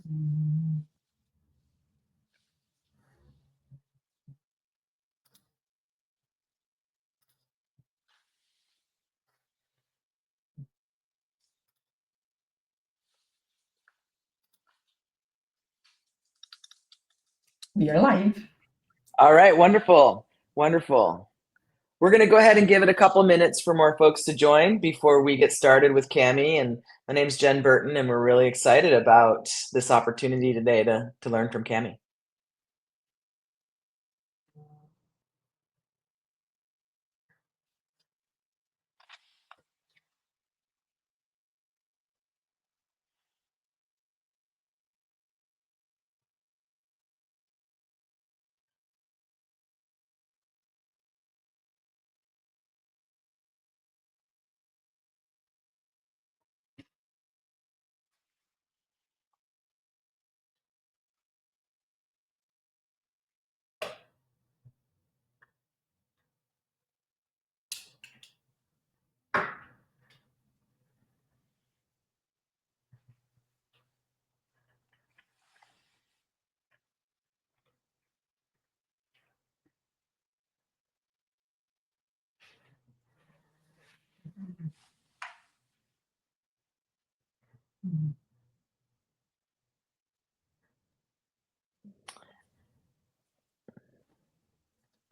We are live. All right, wonderful, wonderful. We're going to go ahead and give it a couple minutes for more folks to join before we get started with Cami. And my name's Jen Burton, and we're really excited about this opportunity today to learn from Cami.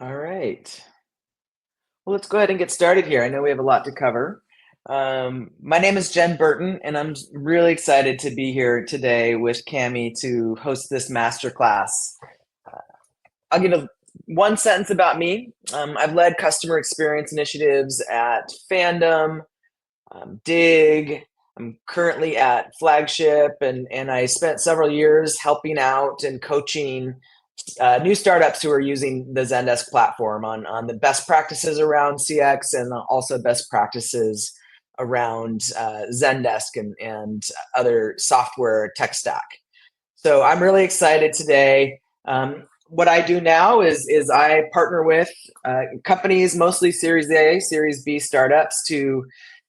All right. Well, let's go ahead and get started here. I know we have a lot to cover. My name is Jen Burton, and I'm really excited to be here today with Cami to host this masterclass. I'll give one sentence about me. I've led customer experience initiatives at Fandom, Dig. I'm currently at Flagship, and I spent several years helping out and coaching new startups who are using the Zendesk platform on the best practices around CX and also best practices around Zendesk and other software tech stack. So I'm really excited today. What I do now is I partner with companies, mostly Series A, Series B startups, to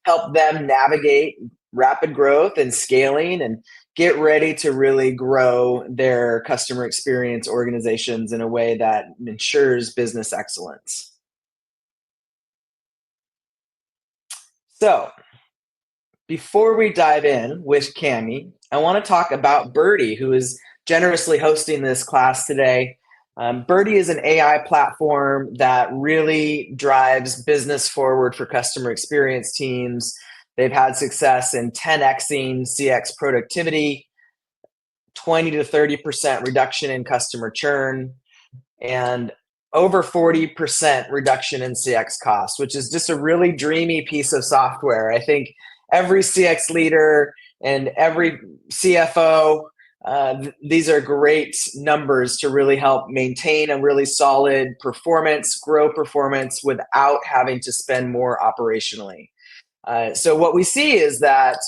help them navigate rapid growth and scaling and get ready to really grow their customer experience organizations in a way that ensures business excellence. So before we dive in with Cami, I want to talk about Birdie, who is generously hosting this class today. Birdie is an AI platform that really drives business forward for customer experience teams. They've had success in 10xing CX productivity, 20 to 30% reduction in customer churn, and over 40% reduction in CX costs, which is just a really dreamy piece of software. I think every CX leader and every CFO, these are great numbers to really help maintain a really solid performance, grow performance without having to spend more operationally. So what we see is that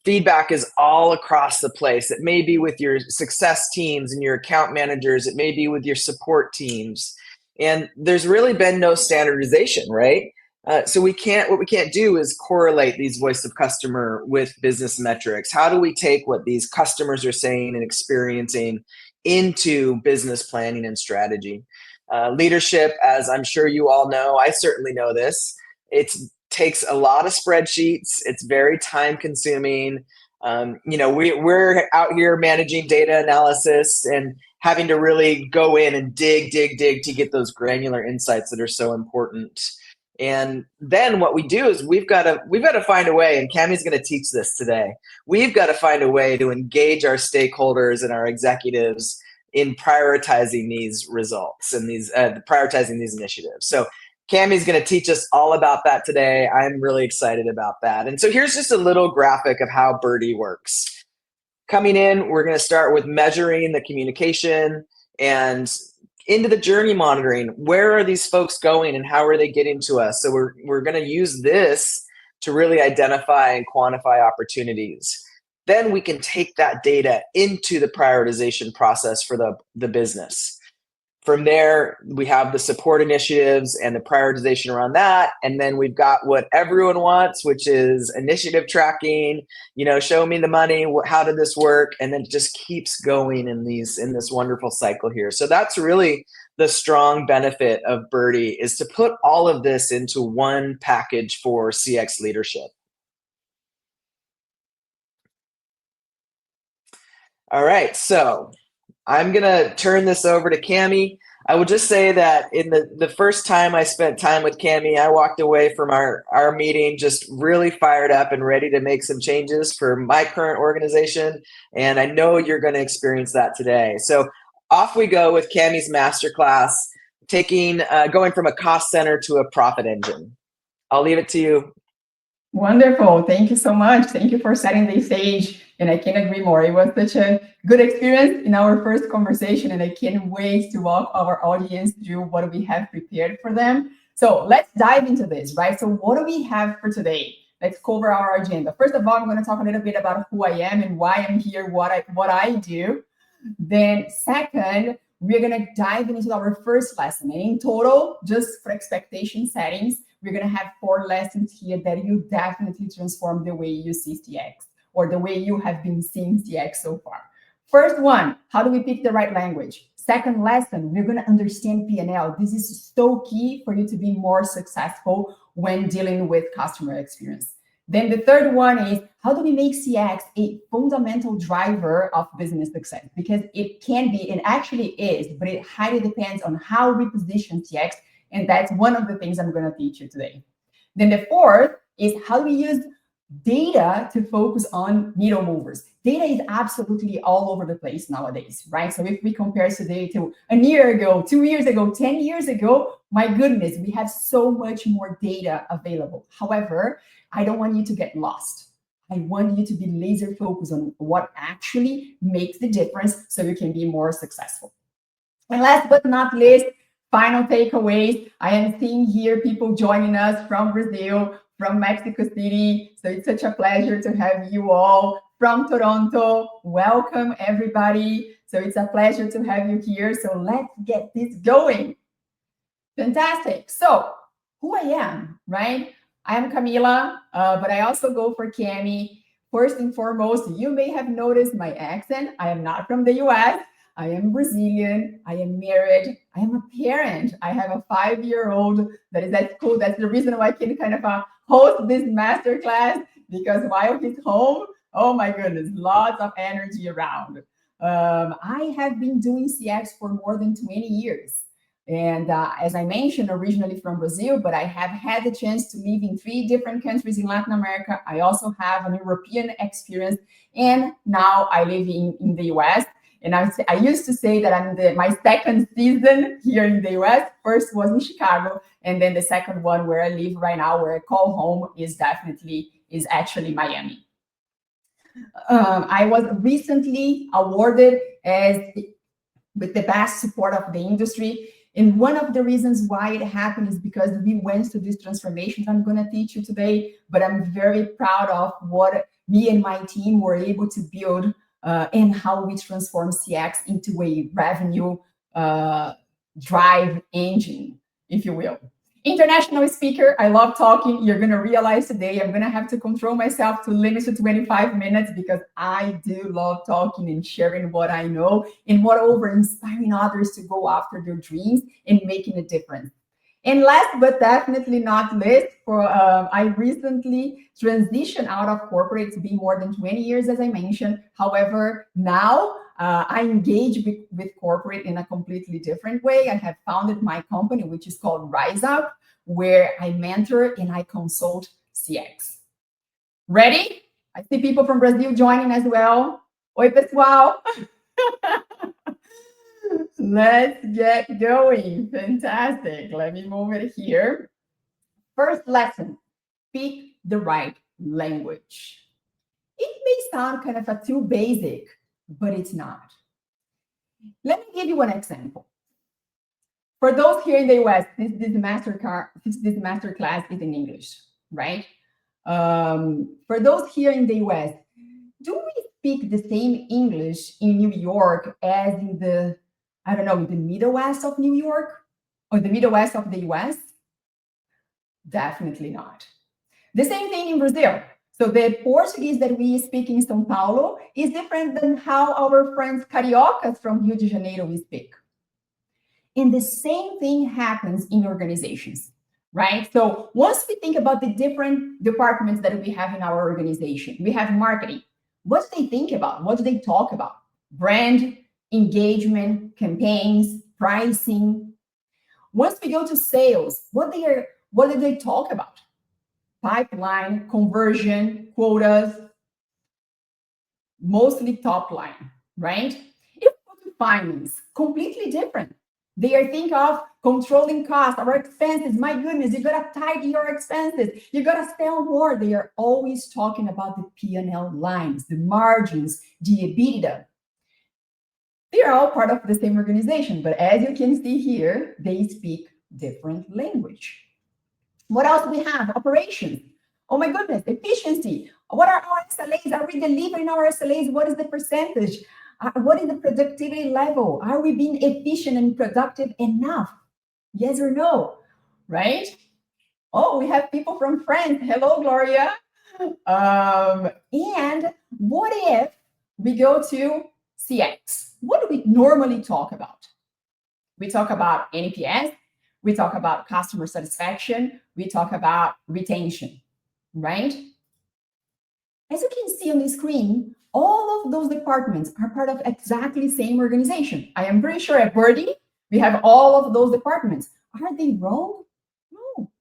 feedback is all across the place. It may be with your success teams and your account managers. It may be with your support teams. And there's really been no standardization, right? So what we can't do is correlate these voice of customer with business metrics. How do we take what these customers are saying and experiencing into business planning and strategy? Leadership, as I'm sure you all know, I certainly know this, it takes a lot of spreadsheets. It's very time consuming. We're out here managing data analysis and having to really go in and dig to get those granular insights that are so important. And then what we do is we've got to find a way, and Cami's going to teach this today. We've got to find a way to engage our stakeholders and our executives in prioritizing these results and prioritizing these initiatives. So Cami's going to teach us all about that today. I'm really excited about that. And so here's just a little graphic of how Birdie works. Coming in, we're going to start with measuring the communication and into the journey monitoring. Where are these folks going and how are they getting to us? So we're going to use this to really identify and quantify opportunities. Then we can take that data into the prioritization process for the business. From there, we have the support initiatives and the prioritization around that. And then we've got what everyone wants, which is initiative tracking, show me the money, how did this work? And then it just keeps going in this wonderful cycle here. So that's really the strong benefit of Birdie, is to put all of this into one package for CX leadership. All right, so I'm going to turn this over to Cami. I will just say that in the first time I spent time with Cami, I walked away from our meeting just really fired up and ready to make some changes for my current organization. And I know you're going to experience that today. So off we go with Cami's masterclass, going from a cost center to a profit engine. I'll leave it to you. Wonderful. Thank you so much. Thank you for setting the stage. And I can't agree more. It was such a good experience in our first conversation, and I can't wait to walk our audience through what we have prepared for them. So let's dive into this, right? So what do we have for today? Let's cover our agenda. First of all, I'm going to talk a little bit about who I am and why I'm here, what I do. Then second, we're going to dive into our first lesson. And in total, just for expectation settings, we're going to have 4 lessons here that you definitely transform the way you see CX, or the way you have been seeing CX so far. First one, how do we pick the right language? Second lesson, we're going to understand P&L. This is so key for you to be more successful when dealing with customer experience. Then the third one is, how do we make CX a fundamental driver of business success? Because it can be, and actually is, but it highly depends on how we position CX. And that's one of the things I'm going to teach you today. Then the fourth is, how do we use data to focus on needle movers? Data is absolutely all over the place nowadays, right? So if we compare today to a year ago, 2 years ago, 10 years ago, my goodness, we have so much more data available. However, I don't want you to get lost. I want you to be laser focused on what actually makes the difference so you can be more successful. And last but not least, final takeaways. I am seeing here people joining us from Brazil, from Mexico City. So it's such a pleasure to have you all. From Toronto, welcome everybody. So it's a pleasure to have you here. So let's get this going. Fantastic. So who I am, right? I am Camila, but I also go for Cami. First and foremost, you may have noticed my accent. I am not from the US. I am Brazilian. I am married. I am a parent. I have a 5-year-old that is at school. That's the reason why I can kind of host this masterclass, because while he's home, oh my goodness, lots of energy around. I have been doing CX for more than 20 years. And as I mentioned, originally from Brazil, but I have had the chance to live in 3 different countries in Latin America. I also have an European experience, and now I live in the US. And I used to say that I'm my second season here in the US. First was in Chicago, and then the second one where I live right now, where I call home, is actually Miami. I was recently awarded with the best support of the industry. And one of the reasons why it happened is because we went through this transformation I'm going to teach you today. But I'm very proud of what me and my team were able to build, and how we transform CX into a revenue drive engine, if you will. International speaker, I love talking. You're going to realize today I'm going to have to control myself to limit to 25 minutes, because I do love talking and sharing what I know, and moreover, inspiring others to go after their dreams and making a difference. And last but definitely not least, I recently transitioned out of corporate. It's been more than 20 years, as I mentioned. However, now I engage with corporate in a completely different way. I have founded my company, which is called Rise Up, where I mentor and I consult CX. Ready? I see people from Brazil joining as well. Oi, pessoal. Let's get going. Fantastic. Let me move it here. First lesson, speak the right language. It may sound kind of too basic, but it's not. Let me give you an example. For those here in the US, this masterclass is in English, right? For those here in the US, do we speak the same English in New York as in the I don't know, the Middle West of New York or the Middle West of the US? Definitely not. The same thing in Brazil. So the Portuguese that we speak in São Paulo is different than how our friends cariocas from Rio de Janeiro we speak. And the same thing happens in organizations, right? So once we think about the different departments that we have in our organization, we have marketing. What do they think about? What do they talk about? Brand, engagement, campaigns, pricing. Once we go to sales, what do they talk about? Pipeline, conversion, quotas, mostly top line, right? If we go to finance, completely different. They are thinking of controlling costs, our expenses. My goodness, you gotta tighten your expenses. You gotta sell more. They are always talking about the P&L lines, the margins, the EBITDA. They are all part of the same organization, but as you can see here, they speak different language. What else do we have? Operations. Oh my goodness, efficiency. What are our SLAs? Are we delivering our SLAs? What is the percentage? What is the productivity level? Are we being efficient and productive enough? Yes or no? Right? Oh, we have people from France. Hello, Gloria. And what if we go to CX? What do we normally talk about? We talk about NPS. We talk about customer satisfaction. We talk about retention, right? As you can see on the screen, all of those departments are part of exactly the same organization. I am pretty sure at Birdie, we have all of those departments. Are they wrong? No.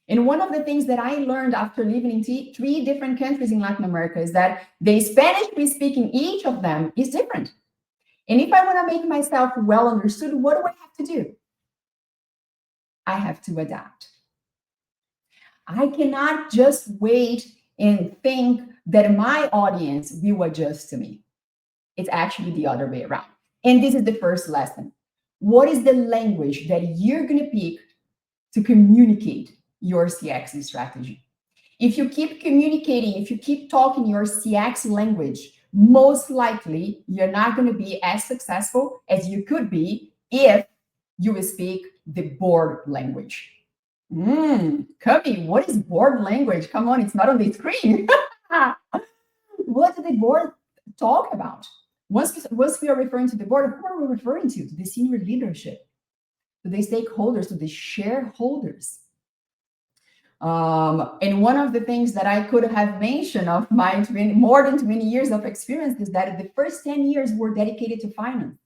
And one of the things that I learned after living in three different countries in Latin America is that the Spanish we speak in each of them is different. And if I want to make myself well understood, what do I have to do? I have to adapt. I cannot just wait and think that my audience will adjust to me. It's actually the other way around. And this is the first lesson. What is the language that you're going to pick to communicate your CX strategy? If you keep communicating, if you keep talking your CX language, most likely you're not going to be as successful as you could be if you speak the board language. Cubby, what is board language? Come on, it's not on the screen. What do the board talk about? Once we are referring to the board, who are we referring to? To the senior leadership, to the stakeholders, to the shareholders. And one of the things that I could have mentioned of my more than 20 years of experience is that the first 10 years were dedicated to finance.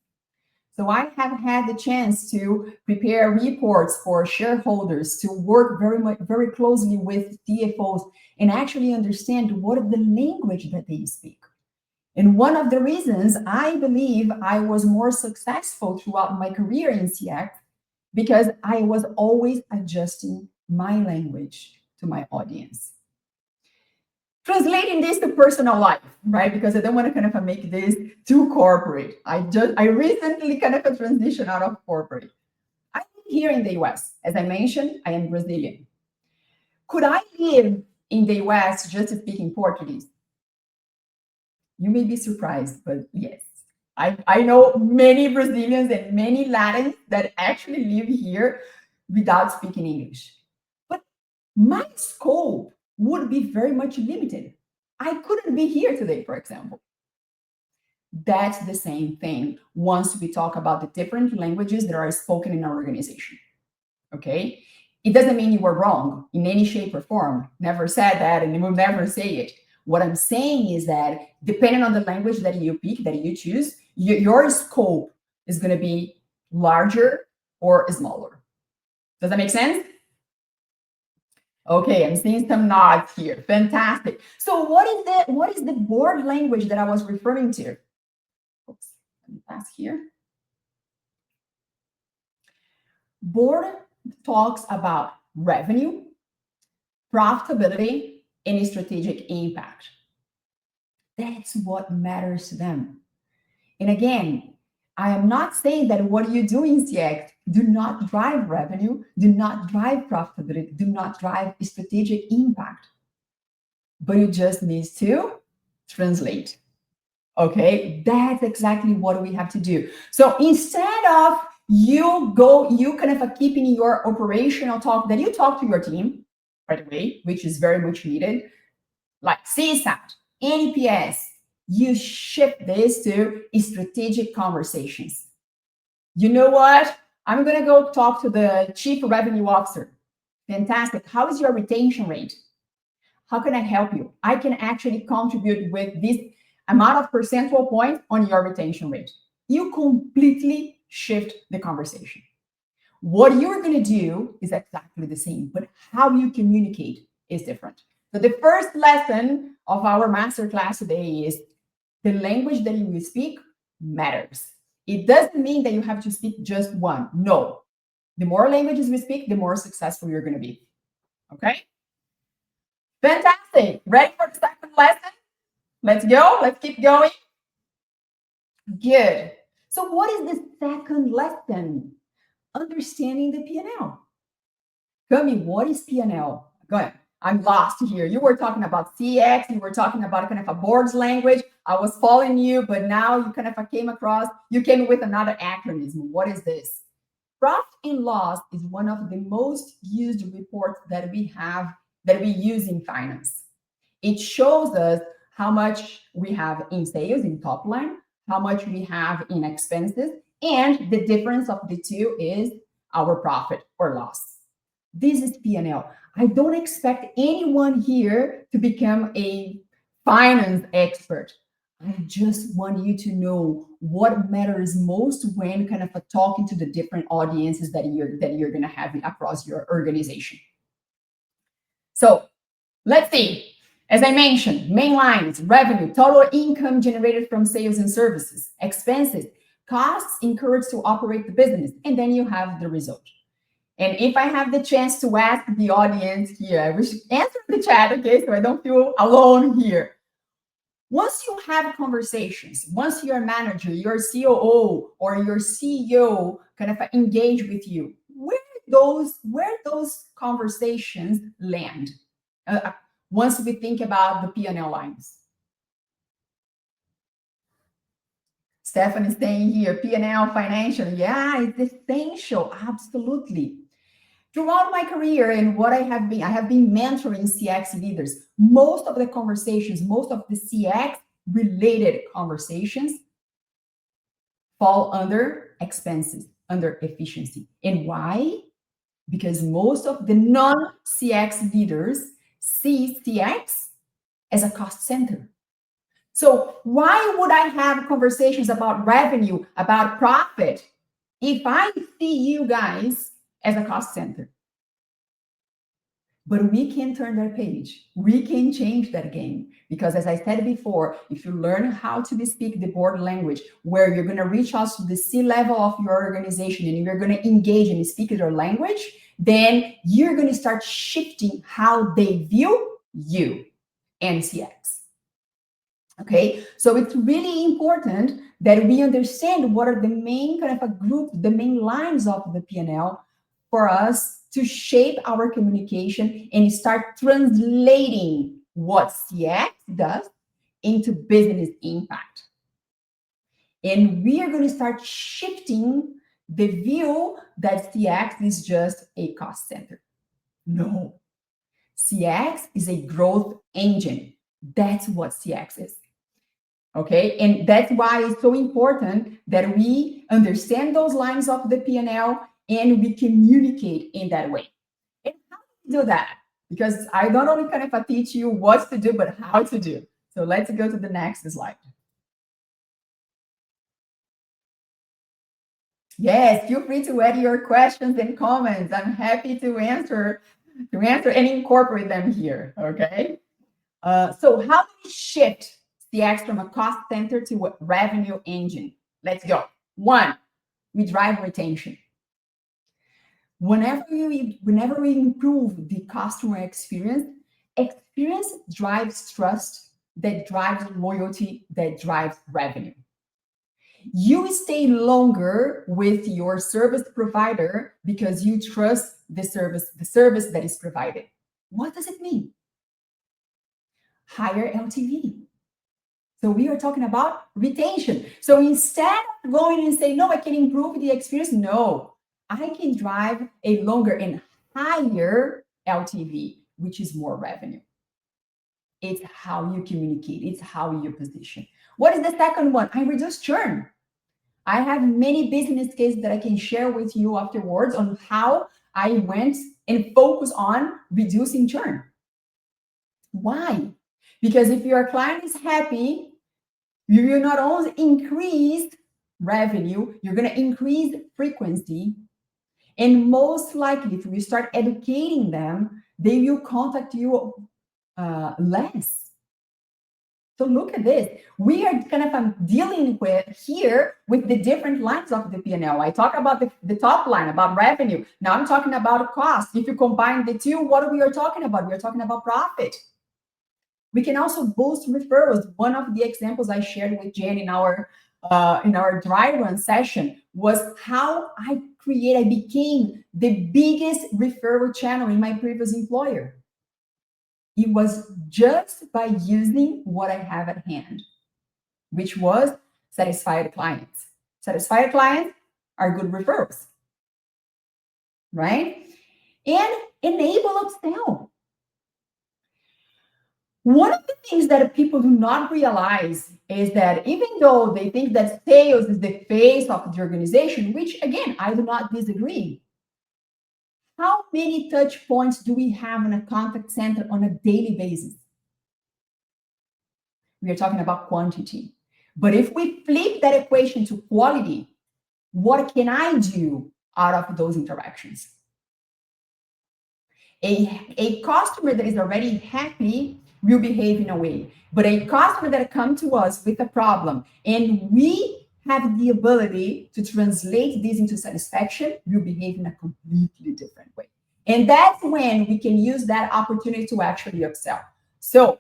So I have had the chance to prepare reports for shareholders, to work very closely with CFOs and actually understand what is the language that they speak. And one of the reasons I believe I was more successful throughout my career in CX, because I was always adjusting my language to my audience. Translating this to personal life, right? Because I don't want to kind of make this too corporate. I recently kind of transitioned out of corporate. I'm here in the US. As I mentioned, I am Brazilian. Could I live in the US just speaking Portuguese? You may be surprised, but yes. I know many Brazilians and many Latins that actually live here without speaking English. But my scope would be very much limited. I couldn't be here today, for example. That's the same thing once we talk about the different languages that are spoken in our organization. Okay? It doesn't mean you were wrong in any shape or form. Never said that, and will never say it. What I'm saying is that depending on the language that you pick, that you choose, your scope is going to be larger or smaller. Does that make sense? Okay, I'm seeing some nods here. Fantastic. So what is the board language that I was referring to? Oops, let me pass here. Board talks about revenue, profitability, and strategic impact. That's what matters to them. And again, I am not saying that what you do in CX do not drive revenue, do not drive profitability, do not drive strategic impact. But you just need to translate. Okay, that's exactly what we have to do. So instead of you kind of keeping your operational talk that you talk to your team, by the way, which is very much needed, like CSAT, NPS, you shift this to strategic conversations. You know what? I'm going to go talk to the chief revenue officer. Fantastic. How is your retention rate? How can I help you? I can actually contribute with this amount of percentage points on your retention rate. You completely shift the conversation. What you're going to do is exactly the same, but how you communicate is different. So the first lesson of our masterclass today is the language that you will speak matters. It doesn't mean that you have to speak just one. No. The more languages we speak, the more successful you're going to be. Okay? Fantastic. Ready for the second lesson? Let's go. Let's keep going. Good. So what is the second lesson? Understanding the P&L. Cami, what is P&L? Go ahead. I'm lost here. You were talking about CX. You were talking about kind of a board's language. I was following you, but now you kind of you came with another acronym. What is this? Profit and loss is one of the most used reports that we use in finance. It shows us how much we have in sales, in top line, how much we have in expenses, and the difference of the two is our profit or loss. This is P&L. I don't expect anyone here to become a finance expert. I just want you to know what matters most when kind of talking to the different audiences that you're going to have across your organization. So let's see. As I mentioned, main lines: revenue, total income generated from sales and services, expenses, costs incurred to operate the business, and then you have the result. And if I have the chance to ask the audience here, I wish answer in the chat, okay, so I don't feel alone here. Once you have conversations, once your manager, your COO, or your CEO kind of engage with you, where those conversations land? Once we think about the P&L lines. Stefan is saying here, P&L financial. Yeah, it's essential. Absolutely. Throughout my career and what I have been mentoring CX leaders. Most of the conversations, most of the CX related conversations fall under expenses, under efficiency. And why? Because most of the non-CX leaders see CX as a cost center. So why would I have conversations about revenue, about profit, if I see you guys as a cost center? But we can turn that page. We can change that game. Because as I said before, if you learn how to speak the board language, where you're going to reach out to the C-level of your organization and you're going to engage and speak their language, then you're going to start shifting how they view you and CX. Okay, so it's really important that we understand what are the main kind of the main lines of the P&L for us to shape our communication and start translating what CX does into business impact. And we are going to start shifting the view that CX is just a cost center. No, CX is a growth engine. That's what CX is. Okay, and that's why it's so important that we understand those lines of the P&L and we communicate in that way. And how do we do that? Because I not only kind of teach you what to do, but how to do. So let's go to the next slide. Yes, feel free to add your questions and comments. I'm happy to answer and incorporate them here. Okay. So how do we shift CX from a cost center to a revenue engine? Let's go. One, we drive retention. Whenever we improve the customer experience drives trust, that drives loyalty, that drives revenue. You stay longer with your service provider because you trust the service that is provided. What does it mean? Higher LTV. So we are talking about retention. So instead of going and saying, no, I can improve the experience, no, I can drive a longer and higher LTV, which is more revenue. It's how you communicate. It's how you position. What is the second one? I reduce churn. I have many business cases that I can share with you afterwards on how I went and focus on reducing churn. Why? Because if your client is happy, you will not only increase revenue, you're going to increase frequency. And most likely, if you start educating them, they will contact you less. So look at this. We are kind of dealing with here with the different lines of the P&L. I talk about the top line, about revenue. Now I'm talking about cost. If you combine the two, what are we talking about? We are talking about profit. We can also boost referrals. One of the examples I shared with Jen in our dry run session was how I became the biggest referral channel in my previous employer. It was just by using what I have at hand, which was satisfied clients. Satisfied clients are good referrals, right? And enable upsell. One of the things that people do not realize is that even though they think that sales is the face of the organization, which again, I do not disagree. How many touch points do we have in a contact center on a daily basis? We are talking about quantity. But if we flip that equation to quality, what can I do out of those interactions? A customer that is already happy will behave in a way. But a customer that comes to us with a problem and we have the ability to translate this into satisfaction, will behave in a completely different way. And that's when we can use that opportunity to actually upsell. So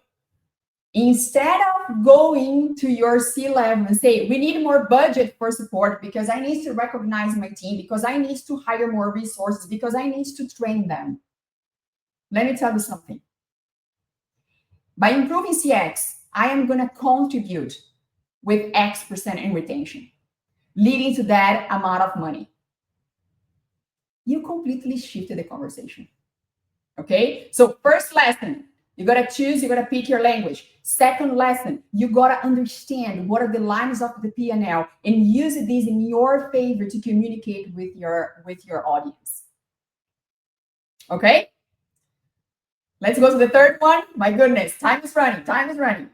instead of going to your C-level and say, we need more budget for support because I need to recognize my team, because I need to hire more resources, because I need to train them. Let me tell you something. By improving CX, I am going to contribute with X% in retention, leading to that amount of money. You completely shifted the conversation. Okay? So first lesson, you got to choose, you got to pick your language. Second lesson, you got to understand what are the lines of the P&L and use these in your favor to communicate with your audience. Okay? Let's go to the third one. My goodness, time is running.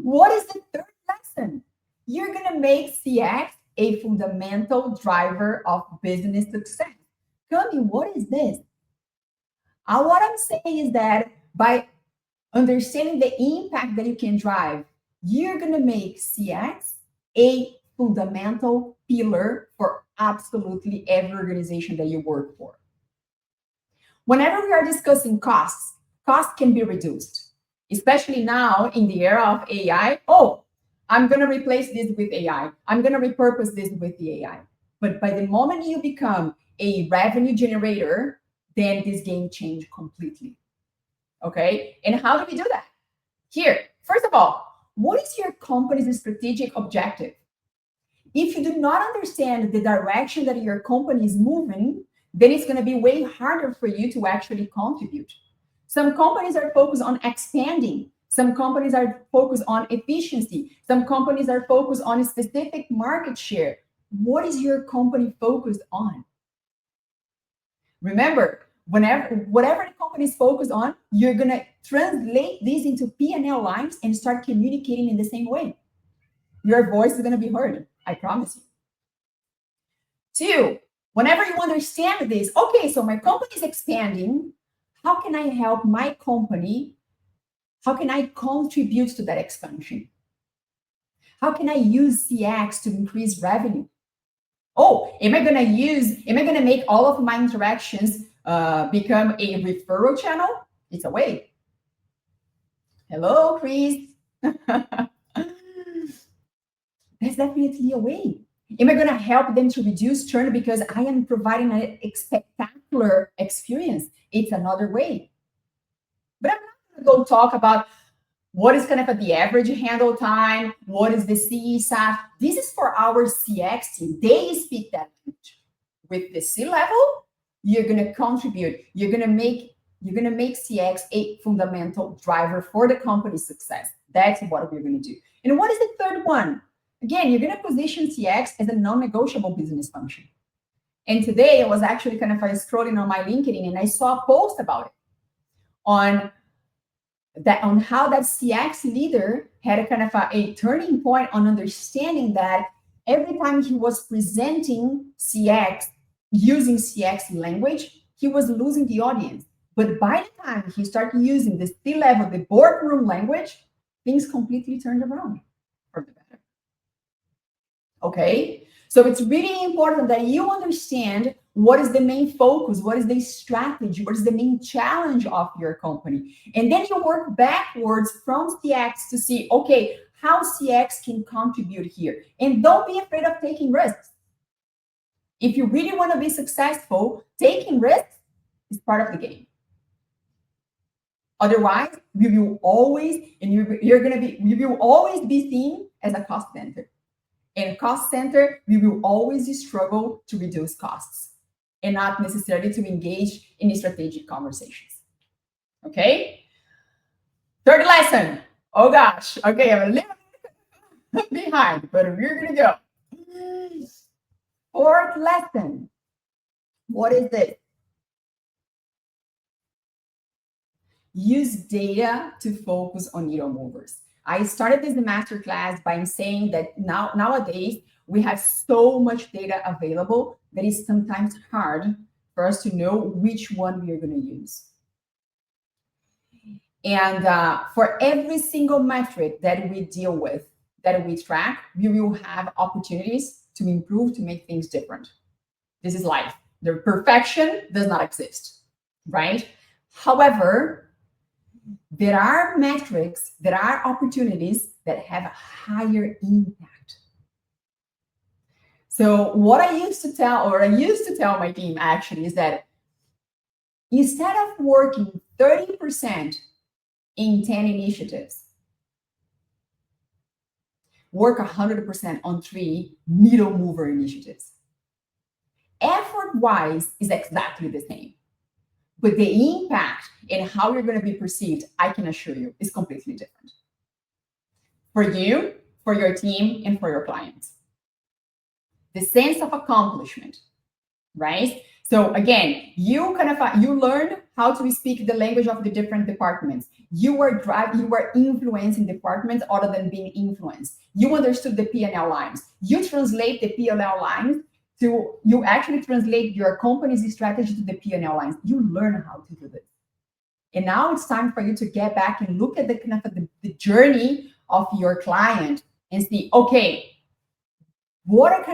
What is the third lesson? You're going to make CX a fundamental driver of business success. Cami, what is this? What I'm saying is that by understanding the impact that you can drive, you're going to make CX a fundamental pillar for absolutely every organization that you work for. Whenever we are discussing costs can be reduced, especially now in the era of AI. Oh, I'm going to replace this with AI. I'm going to repurpose this with the AI. But by the moment you become a revenue generator, then this game changed completely. Okay? And how do we do that? Here, first of all, what is your company's strategic objective? If you do not understand the direction that your company is moving, then it's going to be way harder for you to actually contribute. Some companies are focused on expanding. Some companies are focused on efficiency. Some companies are focused on a specific market share. What is your company focused on? Remember, whatever the company is focused on, you're going to translate these into P&L lines and start communicating in the same way. Your voice is going to be heard. I promise you. 2, whenever you understand this, okay, so my company is expanding. How can I help my company? How can I contribute to that expansion? How can I use CX to increase revenue? Oh, am I going to make all of my interactions become a referral channel? It's a way. Hello, Chris. That's definitely a way. Am I going to help them to reduce churn because I am providing a spectacular experience? It's another way. But I'm not go talk about what is kind of the average handle time, what is the CSAT. This is for our CX team. They speak that language. With the C-level, you're going to contribute. You're going to make CX a fundamental driver for the company's success. That's what we're going to do. And what is the third one? Again, you're going to position CX as a non-negotiable business function. And today I was actually kind of scrolling on my LinkedIn and I saw a post about it on how that CX leader had a kind of a turning point on understanding that every time he was presenting CX using CX language, he was losing the audience. But by the time he started using the C-level, the boardroom language, things completely turned around for the better. Okay? So it's really important that you understand what is the main focus, what is the strategy, what is the main challenge of your company. And then you work backwards from CX to see, okay, how CX can contribute here. And don't be afraid of taking risks. If you really want to be successful, taking risks is part of the game. Otherwise, you will always be seen as a cost center. In a cost center, we will always struggle to reduce costs and not necessarily to engage in strategic conversations. Okay? Third lesson. Oh gosh. Okay, I'm a little bit behind, but we're going to go. Fourth lesson. What is this? Use data to focus on needle movers. I started this masterclass by saying that nowadays we have so much data available that it's sometimes hard for us to know which one we are going to use. And for every single metric that we deal with, that we track, we will have opportunities to improve, to make things different. This is life. The perfection does not exist, right? However, there are metrics, there are opportunities that have a higher impact. So what I used to tell my team actually is that instead of working 30% in 10 initiatives, work 100% on 3 needle mover initiatives. Effort-wise is exactly the same. But the impact and how you're going to be perceived, I can assure you, is completely different. For you, for your team, and for your clients. The sense of accomplishment, right? So again, you learn how to speak the language of the different departments. You were influencing departments other than being influenced. You understood the P&L lines. You translate the P&L lines you actually translate your company's strategy to the P&L lines. You learn how to do this. And now it's time for you to get back and look at the journey of your client and see, okay, what are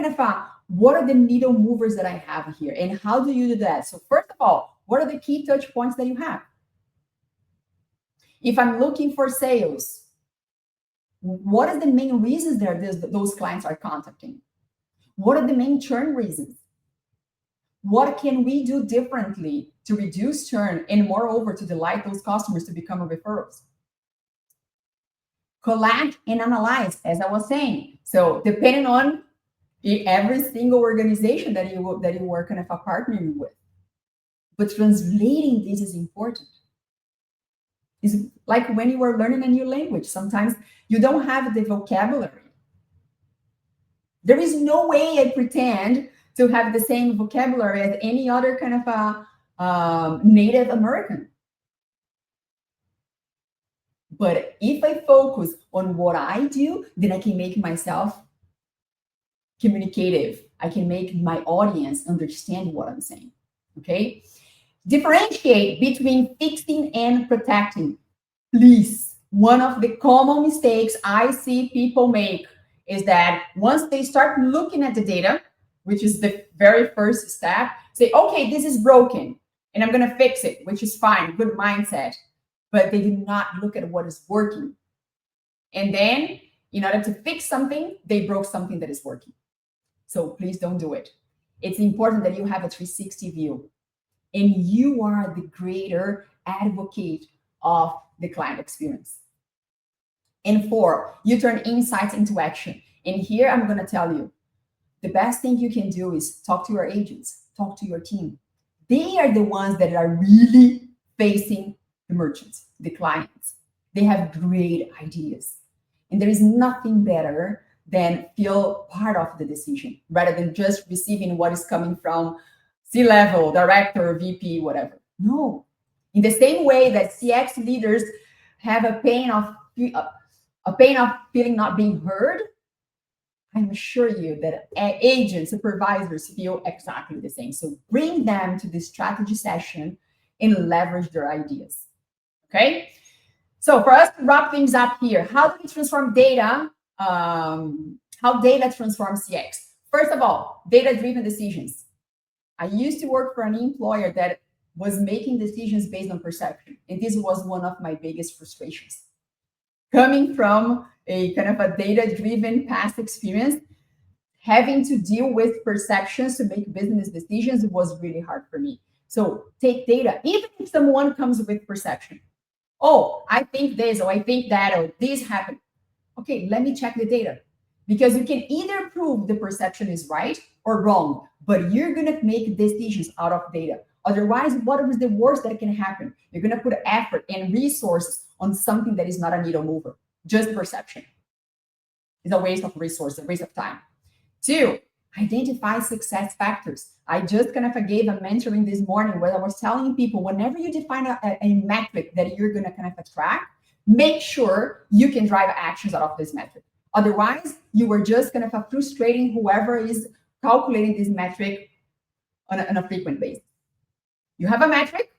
the needle movers that I have here? And how do you do that? So first of all, what are the key touch points that you have? If I'm looking for sales, what are the main reasons that those clients are contacting? What are the main churn reasons? What can we do differently to reduce churn and moreover to delight those customers to become referrals? Collect and analyze, as I was saying. So depending on every single organization that you work kind of partnering with. But translating this is important. It's like when you are learning a new language. Sometimes you don't have the vocabulary. There is no way I pretend to have the same vocabulary as any other kind of Native American. But if I focus on what I do, then I can make myself communicative. I can make my audience understand what I'm saying, okay? Differentiate between fixing and protecting. Please, one of the common mistakes I see people make is that once they start looking at the data, which is the very first step, say, okay, this is broken and I'm going to fix it, which is fine, good mindset, but they do not look at what is working. And then in order to fix something, they broke something that is working. So please don't do it. It's important that you have a 360 view and you are the greater advocate of the client experience. And 4, you turn insights into action. And here I'm going to tell you, the best thing you can do is talk to your agents, talk to your team. They are the ones that are really facing the merchants, the clients. They have great ideas. And there is nothing better than feel part of the decision rather than just receiving what is coming from C-level, director, VP, whatever. No. In the same way that CX leaders have a pain of feeling not being heard, I'm assure you that agents, supervisors feel exactly the same. So bring them to the strategy session and leverage their ideas. Okay? So for us to wrap things up here, how do we transform data? How data transforms CX? First of all, data-driven decisions. I used to work for an employer that was making decisions based on perception. And this was one of my biggest frustrations. Coming from a kind of a data-driven past experience, having to deal with perceptions to make business decisions was really hard for me. So take data, even if someone comes with perception. Oh, I think this, or I think that, or this happened. Okay, let me check the data. Because you can either prove the perception is right or wrong, but you're going to make decisions out of data. Otherwise, what is the worst that can happen? You're going to put effort and resources on something that is not a needle mover, just perception. It's a waste of resources, a waste of time. 2, identify success factors. I just kind of gave a mentoring this morning where I was telling people, whenever you define a metric that you're going to kind of track, make sure you can drive actions out of this metric. Otherwise, you are just kind of frustrating whoever is calculating this metric on a frequent basis. You have a metric,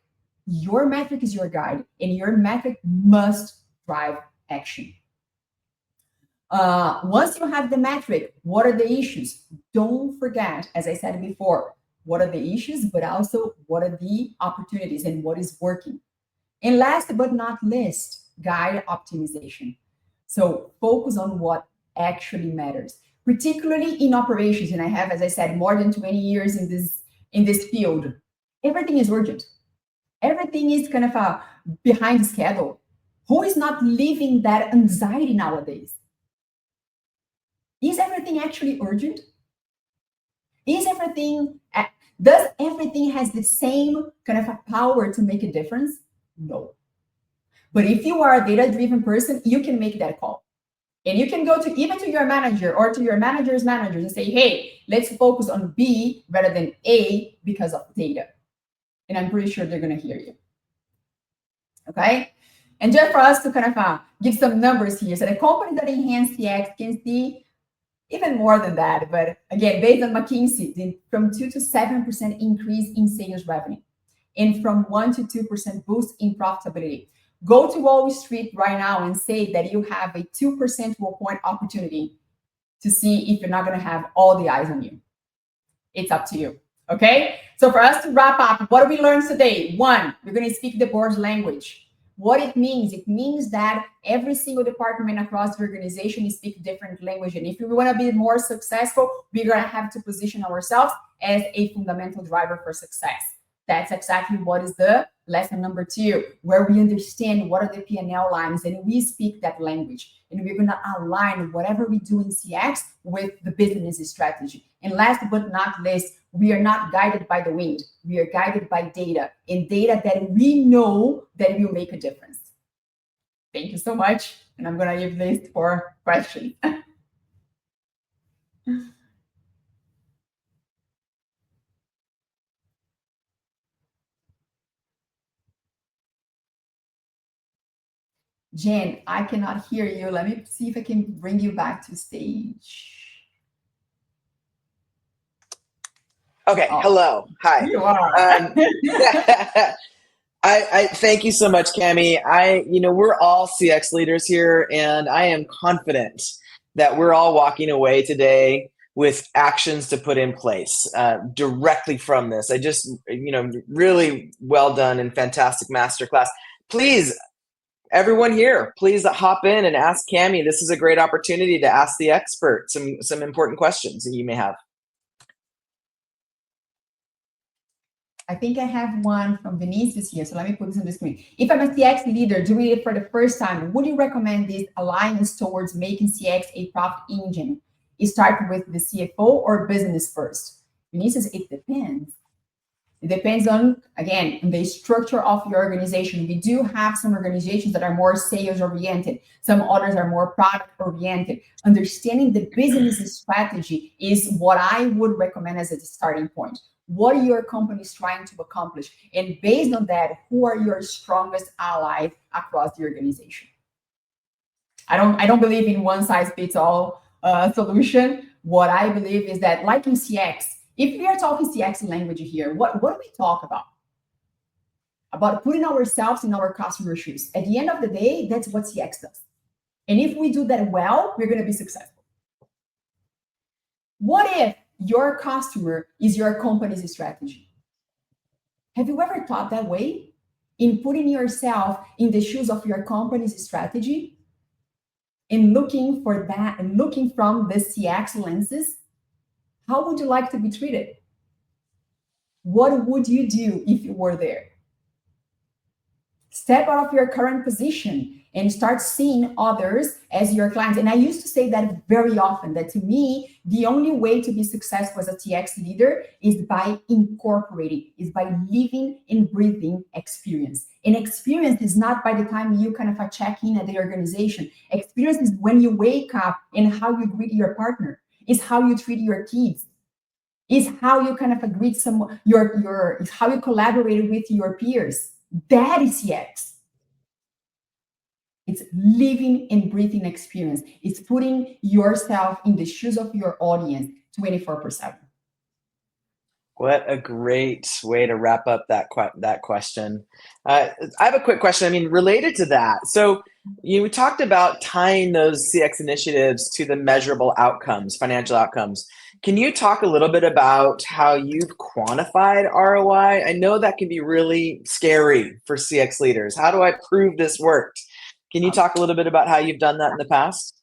your metric is your guide, and your metric must drive action. Once you have the metric, what are the issues? Don't forget, as I said before, what are the issues, but also what are the opportunities and what is working. And last but not least, guide optimization. So focus on what actually matters, particularly in operations. And I have, as I said, more than 20 years in this field. Everything is urgent. Everything is kind of behind schedule. Who is not living that anxiety nowadays? Is everything actually urgent? Does everything has the same kind of a power to make a difference? No. But if you are a data-driven person, you can make that call. And you can go to even to your manager or to your manager's manager and say, hey, let's focus on B rather than A because of data. And I'm pretty sure they're going to hear you. Okay? And just for us to kind of give some numbers here. So the company that enhance CX can see even more than that. But again, based on McKinsey, from 2 to 7% increase in sales revenue and from 1 to 2% boost in profitability. Go to Wall Street right now and say that you have a 2 percentage point opportunity to see if you're not going to have all the eyes on you. It's up to you. Okay? So for us to wrap up, what do we learn today? 1, we're going to speak the board's language. What it means that every single department across the organization speaks different language. And if we want to be more successful, we're going to have to position ourselves as a fundamental driver for success. That's exactly what is the lesson number 2, where we understand what are the P&L lines and we speak that language. And we're going to align whatever we do in CX with the business strategy. And last but not least, we are not guided by the wind. We are guided by data, and data that we know that will make a difference. Thank you so much. And I'm going to leave this for questions. Jen, I cannot hear you. Let me see if I can bring you back to stage. Okay. Oh, hello. Hi. You are. I thank you so much, Cami. We're all CX leaders here, and I am confident that we're all walking away today with actions to put in place directly from this. I just, really well done and fantastic masterclass. Please, everyone here, please hop in and ask Cami. This is a great opportunity to ask the expert some important questions that you may have. I think I have one from Vinicius here. So let me put this on the screen. If I'm a CX leader doing it for the first time, would you recommend this alliance towards making CX a profit engine? You start with the CFO or business first? Vinicius, it depends. It depends on, again, the structure of your organization. We do have some organizations that are more sales oriented. Some others are more product oriented. Understanding the business strategy is what I would recommend as a starting point. What are your companies trying to accomplish? And based on that, who are your strongest allies across the organization? I don't believe in one size fits all solution. What I believe is that, like in CX, if we are talking CX language here, what do we talk about? About putting ourselves in our customer shoes. At the end of the day, that's what CX does. And if we do that well, we're going to be successful. What if your customer is your company's strategy? Have you ever thought that way? In putting yourself in the shoes of your company's strategy and looking for that and looking from the CX lenses? How would you like to be treated? What would you do if you were there? Step out of your current position and start seeing others as your clients. And I used to say that very often, that to me, the only way to be successful as a TX leader is by incorporating, is by living and breathing experience. And experience is not by the time you kind of check in at the organization. Experience is when you wake up and how you greet your partner, is how you treat your kids, is how you kind of greet is how you collaborate with your peers. That is CX. It's living and breathing experience. It's putting yourself in the shoes of your audience 24/7. What a great way to wrap up that question. I have a quick question. I mean, related to that. So you talked about tying those CX initiatives to the measurable outcomes, financial outcomes. Can you talk a little bit about how you've quantified ROI? I know that can be really scary for CX leaders. How do I prove this worked? Can you talk a little bit about how you've done that in the past?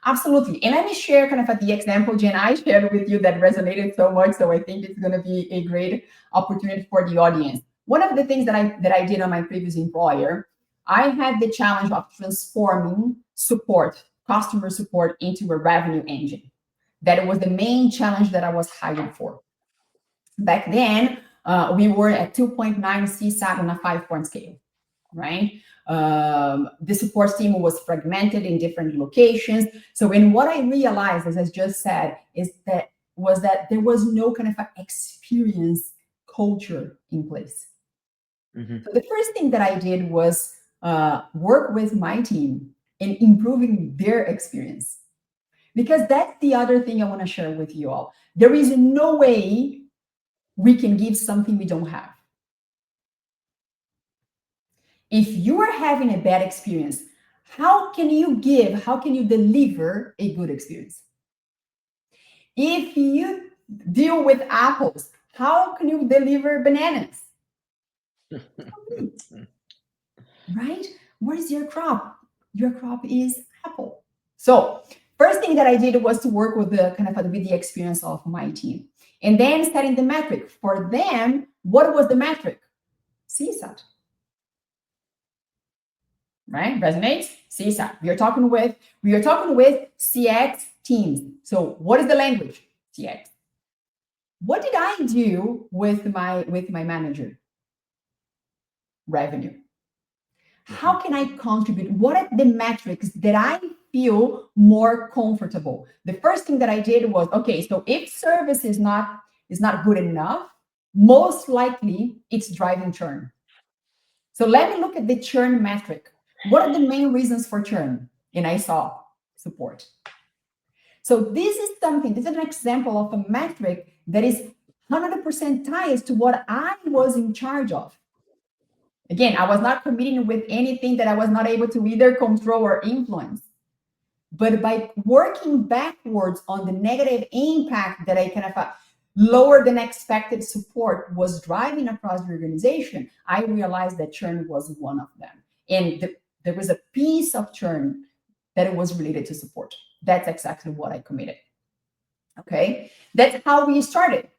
Absolutely. And let me share kind of the example, Jen, I shared with you that resonated so much. So I think it's going to be a great opportunity for the audience. One of the things that I did on my previous employer, I had the challenge of transforming support, customer support, into a revenue engine. That was the main challenge that I was hired for. Back then, we were at 2.9 CSAT on a 5-point scale, right? The support team was fragmented in different locations. So, and what I realized, as I just said, that there was no kind of experience culture in place. Mm-hmm. So the first thing that I did was work with my team in improving their experience. Because that's the other thing I want to share with you all. There is no way we can give something we don't have. If you are having a bad experience, how can you deliver a good experience? If you deal with apples, how can you deliver bananas? Right? What is your crop? Your crop is apple. So first thing that I did was to work with the experience of my team. And then setting the metric. For them, what was the metric? CSAT. Right? Resonates? CSAT. We are talking with CX teams. So what is the language? CX. What did I do with my manager? Revenue. How can I contribute? What are the metrics that I feel more comfortable? The first thing that I did was, okay, so if service is not good enough, most likely it's driving churn. So let me look at the churn metric. What are the main reasons for churn? And I saw support. So this is an example of a metric that is 100% tied to what I was in charge of. Again, I was not committing with anything that I was not able to either control or influence. But by working backwards on the negative impact that I kind of lower than expected support was driving across the organization, I realized that churn was one of them. And there was a piece of churn that was related to support. That's exactly what I committed. Okay, that's how we started.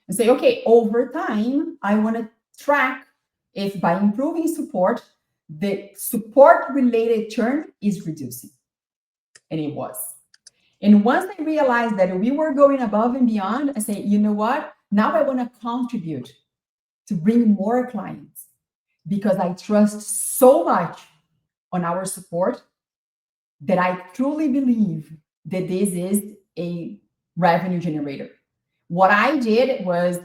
and say, okay, over time, I want to track if by improving support, the support related churn is reducing. And it was. And once I realized that we were going above and beyond, I say, you know what? Now I want to contribute to bring more clients because I trust so much on our support that I truly believe that this is a revenue generator. What I did was,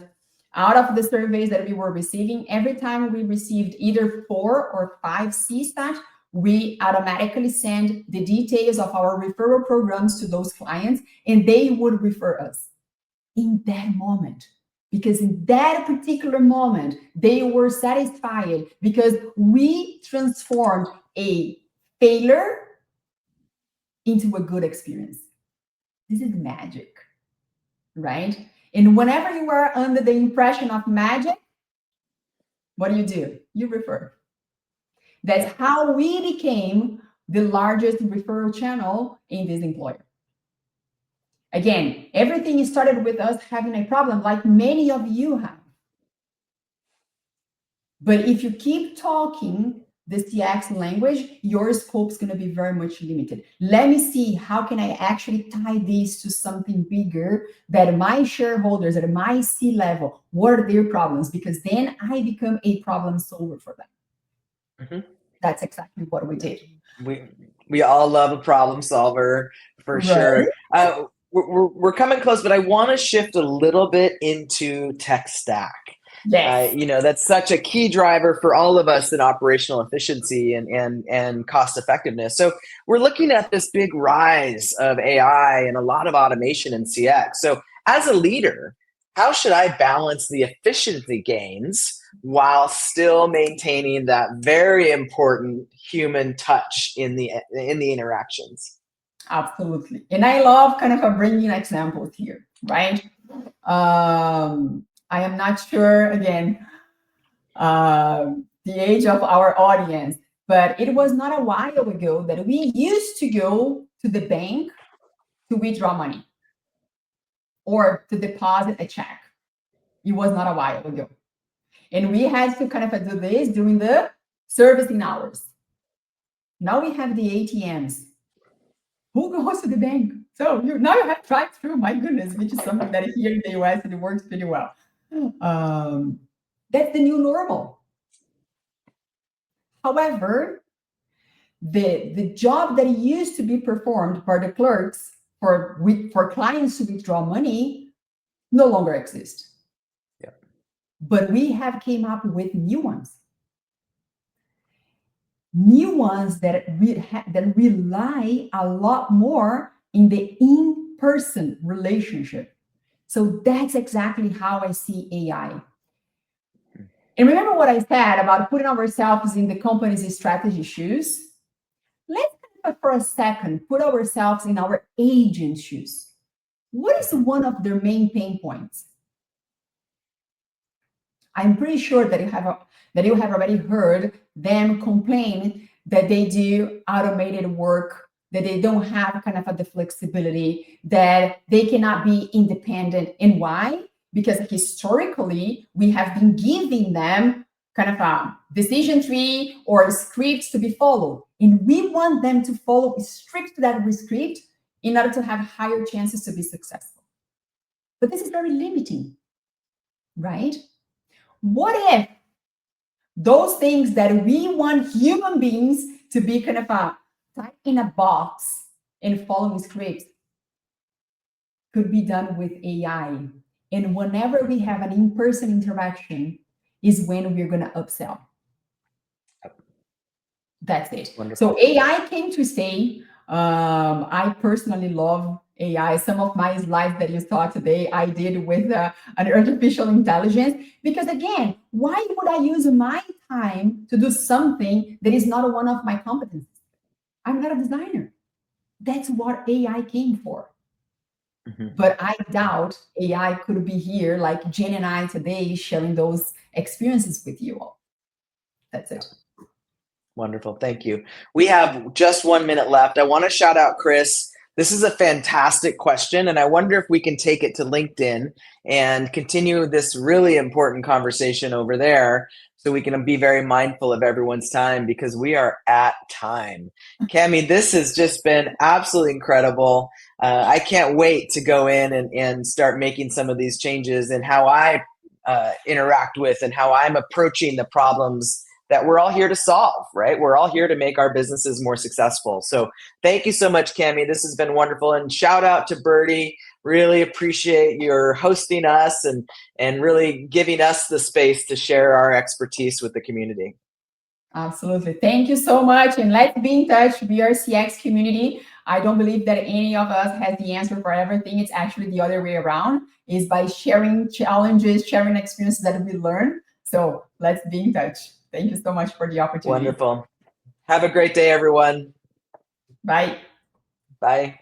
out of the surveys that we were receiving, every time we received either 4 or 5 CSAT, we automatically send the details of our referral programs to those clients, and they would refer us in that moment. Because in that particular moment, they were satisfied because we transformed a failure into a good experience. This is magic, right? And whenever you are under the impression of magic, what do? You refer. That's how we became the largest referral channel in this employer. Again, everything started with us having a problem like many of you have. But if you keep talking the CX language, your scope is going to be very much limited. Let me see, how can I actually tie this to something bigger that my shareholders at my C-level, what are their problems? Because then I become a problem solver for them. Mm-hmm. That's exactly what we did. We all love a problem solver for sure. We're coming close, but I want to shift a little bit into tech stack. Yes. That's such a key driver for all of us in operational efficiency and cost effectiveness. So we're looking at this big rise of AI and a lot of automation in CX. So as a leader, how should I balance the efficiency gains while still maintaining that very important human touch in the interactions? Absolutely. And I love kind of bringing examples here, right? I am not sure, again, the age of our audience, but it was not a while ago that we used to go to the bank to withdraw money or to deposit a check. It was not a while ago. And we had to kind of do this during the servicing hours. Now we have the ATMs. Who goes to the bank? So now you have drive-through, my goodness, which is something that here in the US, it works pretty well. That's the new normal. However, the job that used to be performed by the clerks for clients to withdraw money no longer exists. Yeah. But we have came up with new ones. New ones that rely a lot more in the in-person relationship. So that's exactly how I see AI. And remember what I said about putting ourselves in the company's strategy shoes? Let's for a second put ourselves in our agent's shoes. What is one of their main pain points? I'm pretty sure that you have already heard them complain that they do automated work, that they don't have kind of the flexibility, that they cannot be independent. And why? Because historically, we have been giving them kind of a decision tree or scripts to be followed. And we want them to follow strict that script in order to have higher chances to be successful. But this is very limiting, right? What if those things that we want human beings to be kind of type in a box and following scripts could be done with AI? And whenever we have an in-person interaction is when we're going to upsell. That's it. Wonderful. So AI came to stay. I personally love AI. Some of my slides that you saw today, I did with an artificial intelligence. Because again, why would I use my time to do something that is not one of my competencies? I'm not a designer. That's what AI came for. Mm-hmm. But I doubt AI could be here like Jen and I today sharing those experiences with you all. That's it. Wonderful. Thank you. We have just 1 minute left. I want to shout out Chris, This is a fantastic question, and I wonder if we can take it to LinkedIn and continue this really important conversation over there so we can be very mindful of everyone's time because we are at time. Cami, this has just been absolutely incredible. I can't wait to go in and start making some of these changes in how I interact with and how I'm approaching the problems that we're all here to solve, right? We're all here to make our businesses more successful. So thank you so much, Cami. This has been wonderful. And shout out to Birdie. Really appreciate your hosting us and really giving us the space to share our expertise with the community. Absolutely. Thank you so much. And let's be in touch. We are CX community. I don't believe that any of us has the answer for everything. It's actually the other way around, is by sharing challenges, sharing experiences that we learn. So let's be in touch. Thank you so much for the opportunity. Wonderful. Have a great day, everyone. Bye. Bye.